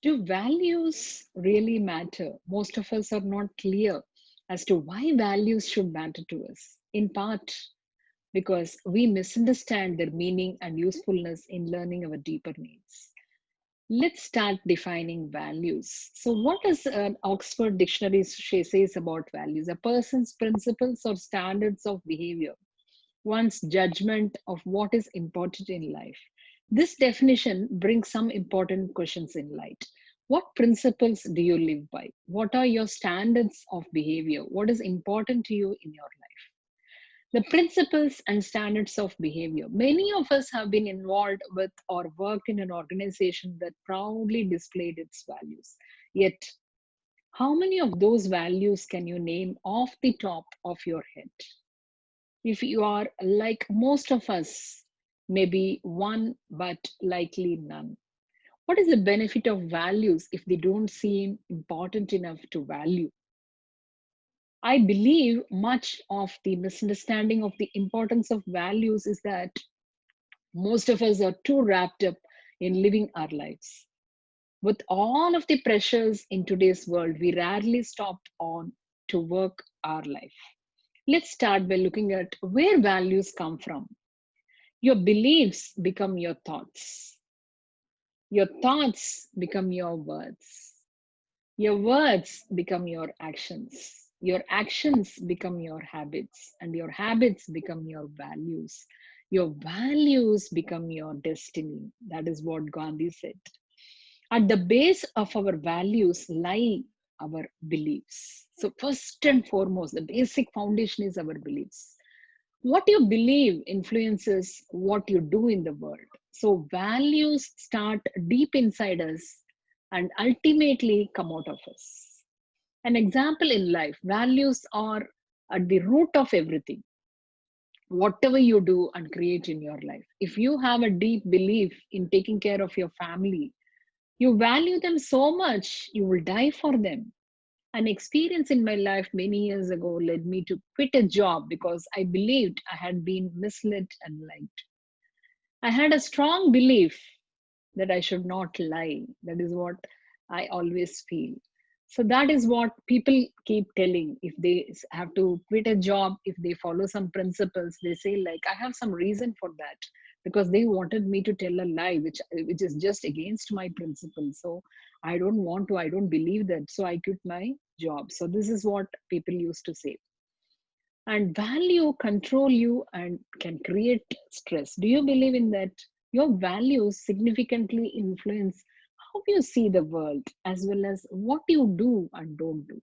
Do values really matter? Most of us are not clear as to why values should matter to us. In part, because we misunderstand their meaning and usefulness in learning our deeper needs. Let's start defining values. So, what does an Oxford Dictionary says about values? A person's principles or standards of behavior, one's judgment of what is important in life. This definition brings some important questions in light. What principles do you live by? What are your standards of behavior? What is important to you in your life? The principles and standards of behavior. Many of us have been involved with or worked in an organization that proudly displayed its values. Yet, how many of those values can you name off the top of your head? If you are like most of us, maybe one, but likely none. What is the benefit of values if they don't seem important enough to value? I believe much of the misunderstanding of the importance of values is that most of us are too wrapped up in living our lives. With all of the pressures in today's world, we rarely stop on to work our life. Let's start by looking at where values come from. Your beliefs become your thoughts. Your thoughts become your words. Your words become your actions. Your actions become your habits. And your habits become your values. Your values become your destiny. That is what Gandhi said. At the base of our values lie our beliefs. So, first and foremost, the basic foundation is our beliefs. What you believe influences what you do in the world. So, values start deep inside us and ultimately come out of us. An example in life, values are at the root of everything, whatever you do and create in your life. If you have a deep belief in taking care of your family, you value them so much, you will die for them. An experience in my life many years ago led me to quit a job because I believed I had been misled and lied. I had a strong belief that I should not lie. That is what I always feel. So that is what people keep telling. If they have to quit a job, if they follow some principles, they say like, I have some reason for that because they wanted me to tell a lie, which is just against my principles. So I don't want to. I don't believe that. So I quit my job. So this is what people used to say. And value control you and can create stress. Do you believe in that? Your values significantly influence how you see the world as well as what you do and don't do.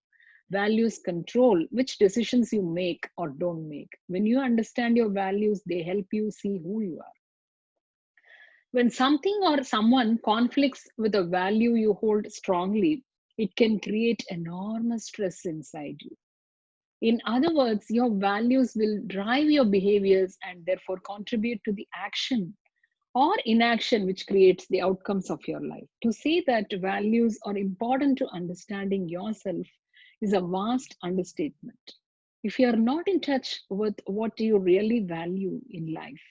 Values control which decisions you make or don't make. When you understand your values, they help you see who you are. When something or someone conflicts with a value you hold strongly, it can create enormous stress inside you. In other words, your values will drive your behaviors and therefore contribute to the action or inaction which creates the outcomes of your life. To say that values are important to understanding yourself is a vast understatement. If you are not in touch with what you really value in life,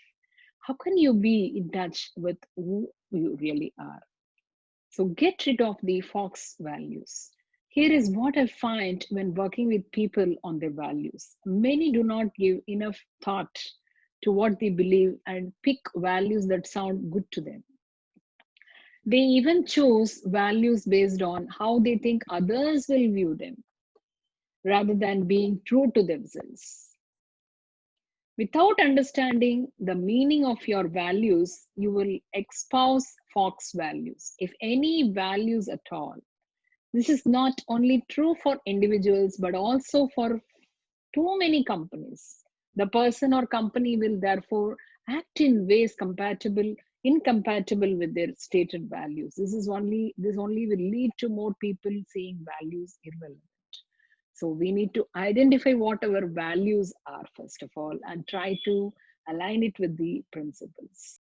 how can you be in touch with who you really are? So get rid of the Fox values. Here is what I find when working with people on their values. Many do not give enough thought to what they believe and pick values that sound good to them. They even choose values based on how they think others will view them rather than being true to themselves. Without understanding the meaning of your values, you will espouse Fox values, if any values at all. This is not only true for individuals, but also for too many companies. The person or company will therefore act in ways incompatible with their stated values. This only will lead to more people seeing values irrelevant. So we need to identify what our values are first of all and try to align it with the principles.